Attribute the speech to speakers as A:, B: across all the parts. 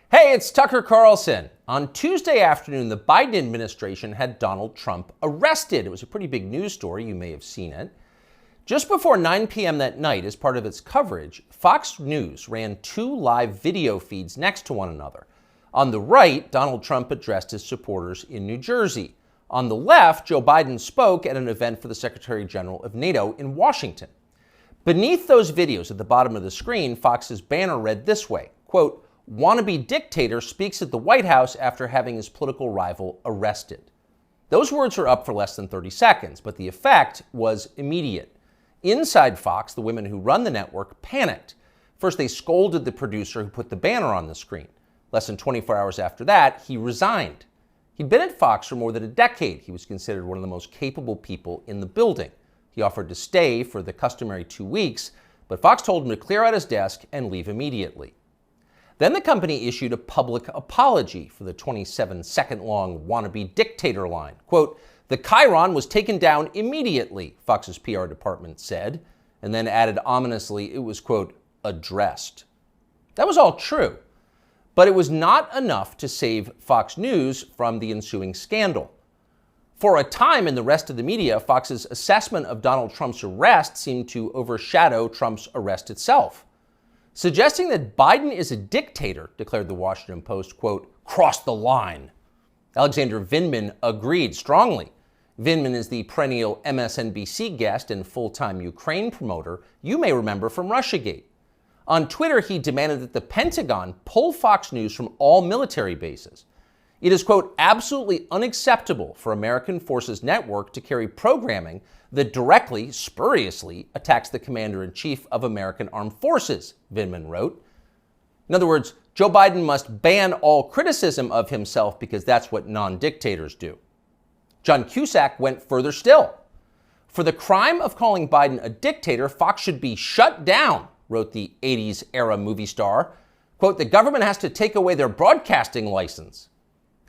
A: Hey, it's Tucker Carlson. On Tuesday afternoon, the Biden administration had Donald Trump arrested. It was a pretty big news story. You may have seen it. Just before 9 p.m. that night, as part of its coverage, Fox News ran two live video feeds next to one another. On the right, Donald Trump addressed his supporters in New Jersey. On the left, Joe Biden spoke at an event for the Secretary General of NATO in Washington. Beneath those videos at the bottom of the screen, Fox's banner read this way, quote, "Wannabe dictator speaks at the White House after having his political rival arrested." Those words were up for less than 30 seconds, but the effect was immediate. Inside Fox, the women who run the network panicked. First, they scolded the producer who put the banner on the screen. Less than 24 hours after that, he resigned. He'd been at Fox for more than a decade. He was considered one of the most capable people in the building. He offered to stay for the customary 2 weeks, but Fox told him to clear out his desk and leave immediately. Then the company issued a public apology for the 27-second-long wannabe dictator line. Quote, "The chyron was taken down immediately," Fox's PR department said, and then added ominously it was, quote, "addressed." That was all true, but it was not enough to save Fox News from the ensuing scandal. For a time in the rest of the media, Fox's assessment of Donald Trump's arrest seemed to overshadow Trump's arrest itself. Suggesting that Biden is a dictator, declared the Washington Post, quote, "crossed the line." Alexander Vindman agreed strongly. Vindman is the perennial MSNBC guest and full-time Ukraine promoter you may remember from Russiagate. On Twitter, he demanded that the Pentagon pull Fox News from all military bases. It is, quote, "absolutely unacceptable for American Forces Network to carry programming that directly, spuriously, attacks the commander-in-chief of American Armed Forces," Vindman wrote. In other words, Joe Biden must ban all criticism of himself because that's what non-dictators do. John Cusack went further still. "For the crime of calling Biden a dictator, Fox should be shut down," wrote the 80s-era movie star. Quote, "the government has to take away their broadcasting license."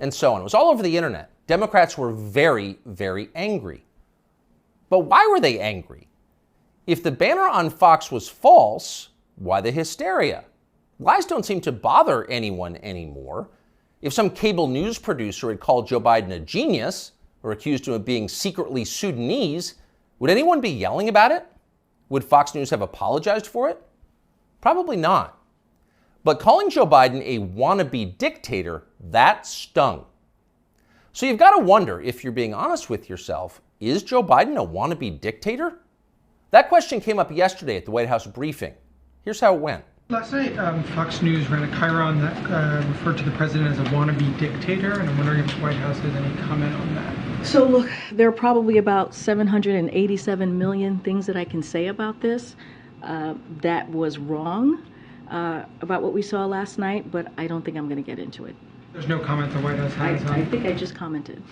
A: And so on. It was all over the internet. Democrats were very, very angry. But why were they angry? If the banner on Fox was false, why the hysteria? Lies don't seem to bother anyone anymore. If some cable news producer had called Joe Biden a genius or accused him of being secretly Sudanese, would anyone be yelling about it? Would Fox News have apologized for it? Probably not. But calling Joe Biden a wannabe dictator, that stung. So you've got to wonder, if you're being honest with yourself, is Joe Biden a wannabe dictator? That question came up yesterday at the White House briefing. Here's how it went.
B: Last night, Fox News ran a chyron that referred to the president as a wannabe dictator, and I'm wondering if the White House has any comment on that.
C: So look, there are probably about 787 million things that I can say about this that was wrong about what we saw last night, but I don't think I'm going to get into it.
B: There's no comment the White House has on.
C: I think I just commented.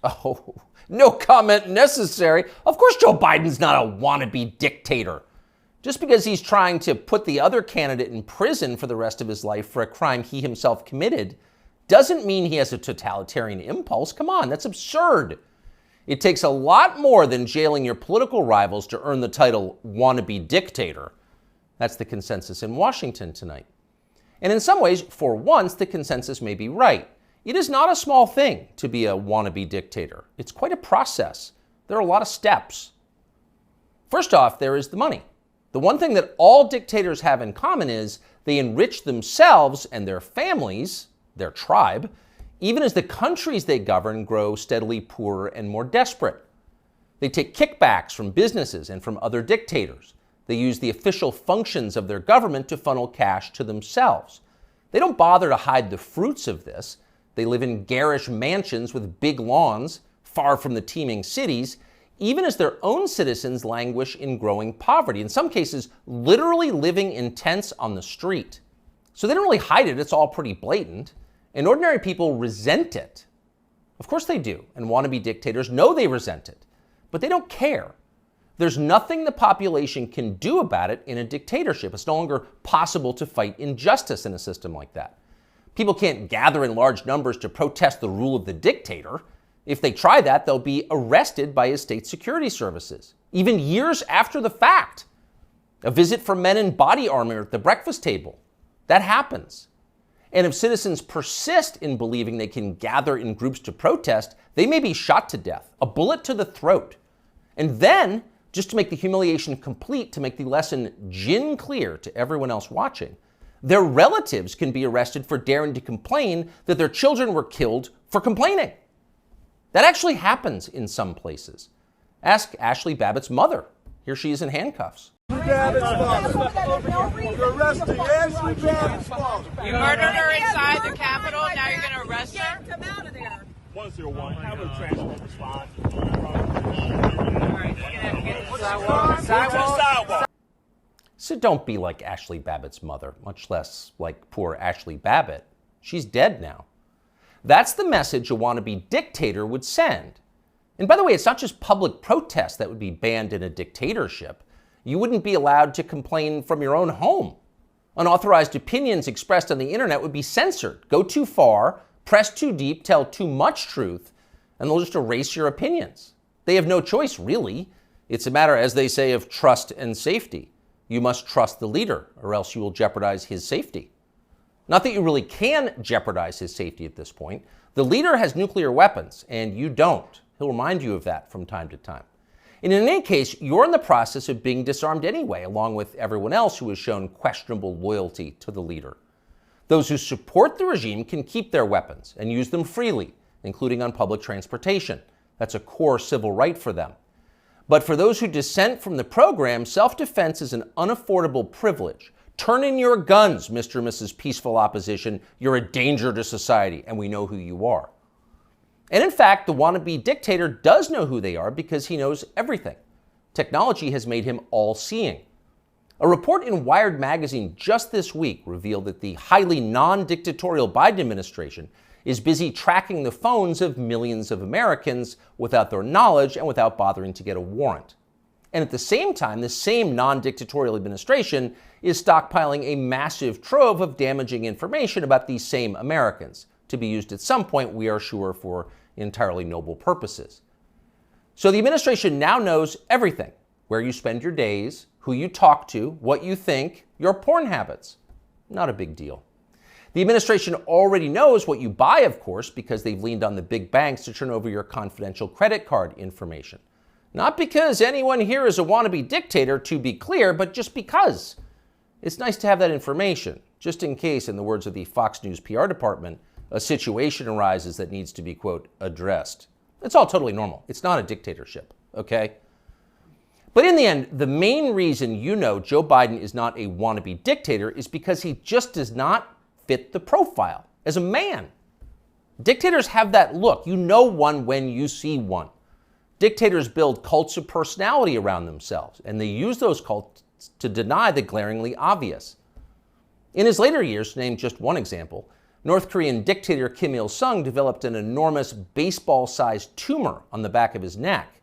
A: Oh, no comment necessary. Of course Joe Biden's not a wannabe dictator. Just because he's trying to put the other candidate in prison for the rest of his life for a crime he himself committed doesn't mean he has a totalitarian impulse. Come on, that's absurd. It takes a lot more than jailing your political rivals to earn the title wannabe dictator. That's the consensus in Washington tonight. And in some ways, for once, the consensus may be right. It is not a small thing to be a wannabe dictator. It's quite a process. There are a lot of steps. First off, there is the money. The one thing that all dictators have in common is they enrich themselves and their families, their tribe, even as the countries they govern grow steadily poorer and more desperate. They take kickbacks from businesses and from other dictators. They use the official functions of their government to funnel cash to themselves. They don't bother to hide the fruits of this. They live in garish mansions with big lawns, far from the teeming cities, even as their own citizens languish in growing poverty, in some cases literally living in tents on the street. So they don't really hide it, it's all pretty blatant. And ordinary people resent it. Of course they do, and wannabe dictators know they resent it, but they don't care. There's nothing the population can do about it in a dictatorship. It's no longer possible to fight injustice in a system like that. People can't gather in large numbers to protest the rule of the dictator. If they try that, they'll be arrested by his state security services, even years after the fact. A visit from men in body armor at the breakfast table. That happens. And if citizens persist in believing they can gather in groups to protest, they may be shot to death, a bullet to the throat. And then, just to make the humiliation complete, to make the lesson gin clear to everyone else watching, their relatives can be arrested for daring to complain that their children were killed for complaining. That actually happens in some places. Ask Ashley Babbitt's mother. Here she is in handcuffs.
D: You're arresting Ashley Babbitt's father.
E: You murdered her inside the Capitol, now you're going to arrest her?
D: Come out of there. 101, have a transport response. Sidewalk.
A: So don't be like Ashley Babbitt's mother, much less like poor Ashley Babbitt. She's dead now. That's the message a wannabe dictator would send. And by the way, it's not just public protest that would be banned in a dictatorship. You wouldn't be allowed to complain from your own home. Unauthorized opinions expressed on the internet would be censored. Go too far, press too deep, tell too much truth, and they'll just erase your opinions. They have no choice, really. It's a matter, as they say, of trust and safety. You must trust the leader, or else you will jeopardize his safety. Not that you really can jeopardize his safety at this point. The leader has nuclear weapons, and you don't. He'll remind you of that from time to time. And in any case, you're in the process of being disarmed anyway, along with everyone else who has shown questionable loyalty to the leader. Those who support the regime can keep their weapons and use them freely, including on public transportation. That's a core civil right for them. But for those who dissent from the program, self-defense is an unaffordable privilege. Turn in your guns, Mr. and Mrs. Peaceful Opposition. You're a danger to society, and we know who you are. And in fact, the wannabe dictator does know who they are because he knows everything. Technology has made him all-seeing. A report in Wired magazine just this week revealed that the highly non-dictatorial Biden administration is busy tracking the phones of millions of Americans without their knowledge and without bothering to get a warrant. And at the same time, the same non-dictatorial administration is stockpiling a massive trove of damaging information about these same Americans, to be used at some point, we are sure, for entirely noble purposes. So the administration now knows everything: where you spend your days, who you talk to, what you think, your porn habits. Not a big deal. The administration already knows what you buy, of course, because they've leaned on the big banks to turn over your confidential credit card information. Not because anyone here is a wannabe dictator, to be clear, but just because. It's nice to have that information, just in case, in the words of the Fox News PR department, a situation arises that needs to be, quote, addressed. It's all totally normal. It's not a dictatorship, okay? But in the end, the main reason you know Joe Biden is not a wannabe dictator is because he just does not fit the profile as a man. Dictators have that look. You know one when you see one. Dictators build cults of personality around themselves, and they use those cults to deny the glaringly obvious. In his later years, to name just one example, North Korean dictator Kim Il-sung developed an enormous baseball-sized tumor on the back of his neck.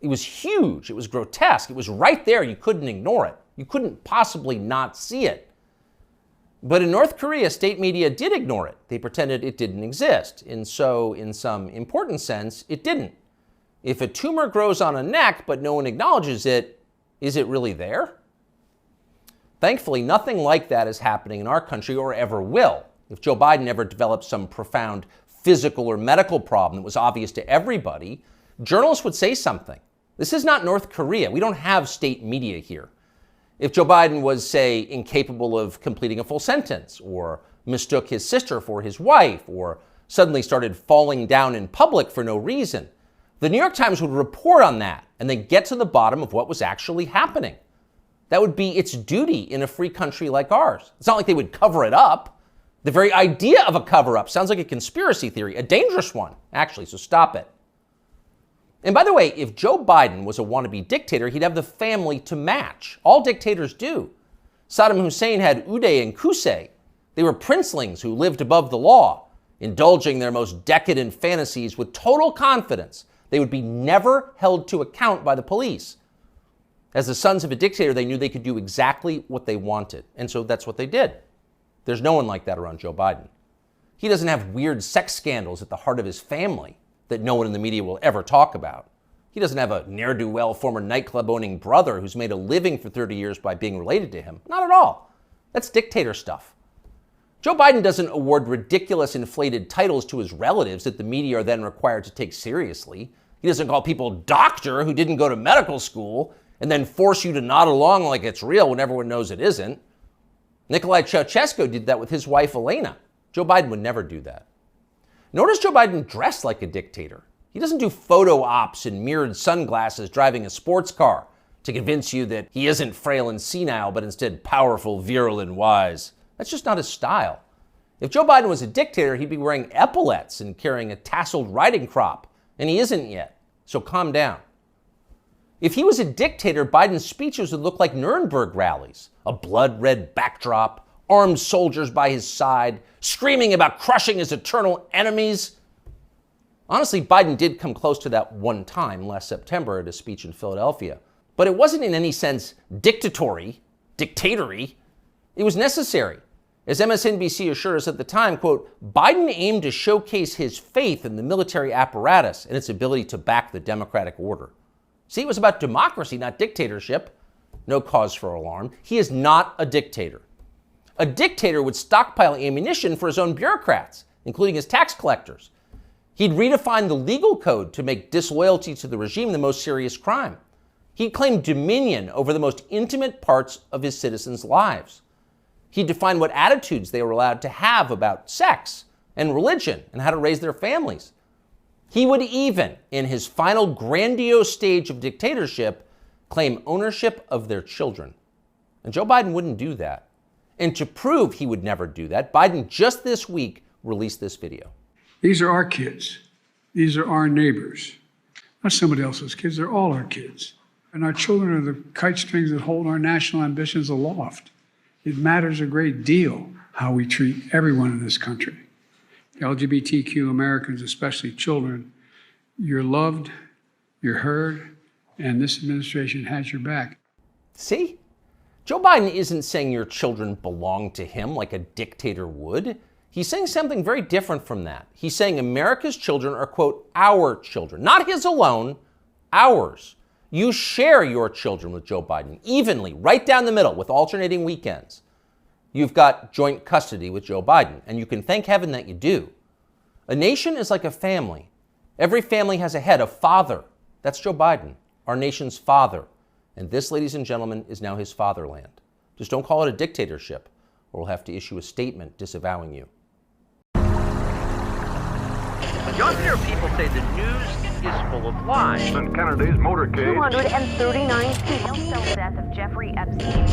A: It was huge. It was grotesque. It was right there. You couldn't ignore it. You couldn't possibly not see it. But in North Korea, state media did ignore it. They pretended it didn't exist. And so, in some important sense, it didn't. If a tumor grows on a neck but no one acknowledges it, is it really there? Thankfully, nothing like that is happening in our country or ever will. If Joe Biden ever developed some profound physical or medical problem that was obvious to everybody, journalists would say something. This is not North Korea. We don't have state media here. If Joe Biden was, say, incapable of completing a full sentence, or mistook his sister for his wife, or suddenly started falling down in public for no reason, the New York Times would report on that and then get to the bottom of what was actually happening. That would be its duty in a free country like ours. It's not like they would cover it up. The very idea of a cover-up sounds like a conspiracy theory, a dangerous one, actually, so stop it. And by the way, if Joe Biden was a wannabe dictator, he'd have the family to match. All dictators do. Saddam Hussein had Uday and Qusay. They were princelings who lived above the law, indulging their most decadent fantasies with total confidence they would be never held to account by the police. As the sons of a dictator, they knew they could do exactly what they wanted, and so that's what they did. There's no one like that around Joe Biden. He doesn't have weird sex scandals at the heart of his family that no one in the media will ever talk about. He doesn't have a ne'er-do-well former nightclub-owning brother who's made a living for 30 years by being related to him. Not at all. That's dictator stuff. Joe Biden doesn't award ridiculous inflated titles to his relatives that the media are then required to take seriously. He doesn't call people doctor who didn't go to medical school and then force you to nod along like it's real when everyone knows it isn't. Nicolae Ceausescu did that with his wife Elena. Joe Biden would never do that. Nor does Joe Biden dress like a dictator. He doesn't do photo ops in mirrored sunglasses driving a sports car to convince you that he isn't frail and senile, but instead powerful, virile, and wise. That's just not his style. If Joe Biden was a dictator, he'd be wearing epaulets and carrying a tasseled riding crop, and he isn't yet, so calm down. If he was a dictator, Biden's speeches would look like Nuremberg rallies, a blood-red backdrop, armed soldiers by his side, screaming about crushing his eternal enemies. Honestly, Biden did come close to that one time last September at a speech in Philadelphia, but it wasn't in any sense dictatory. It was necessary. As MSNBC assured us at the time, quote, Biden aimed to showcase his faith in the military apparatus and its ability to back the democratic order. See, it was about democracy, not dictatorship. No cause for alarm. He is not a dictator. A dictator would stockpile ammunition for his own bureaucrats, including his tax collectors. He'd redefine the legal code to make disloyalty to the regime the most serious crime. He'd claim dominion over the most intimate parts of his citizens' lives. He'd define what attitudes they were allowed to have about sex and religion and how to raise their families. He would even, in his final grandiose stage of dictatorship, claim ownership of their children. And Joe Biden wouldn't do that. And to prove he would never do that, Biden just this week released this video.
F: These are our kids. These are our neighbors. Not somebody else's kids, they're all our kids. And our children are the kite strings that hold our national ambitions aloft. It matters a great deal how we treat everyone in this country. LGBTQ Americans, especially children, you're loved, you're heard, and this administration has your back.
A: See? Joe Biden isn't saying your children belong to him like a dictator would. He's saying something very different from that. He's saying America's children are, quote, our children. Not his alone, ours. You share your children with Joe Biden evenly, right down the middle, with alternating weekends. You've got joint custody with Joe Biden, and you can thank heaven that you do. A nation is like a family. Every family has a head, a father. That's Joe Biden, our nation's father. And this, ladies and gentlemen, is now his fatherland. Just don't call it a dictatorship, or we'll have to issue a statement disavowing you.
G: You often hear people say the news is full of lies.
H: Kennedy's motorcade.
I: 239 people. The death of Jeffrey Epstein.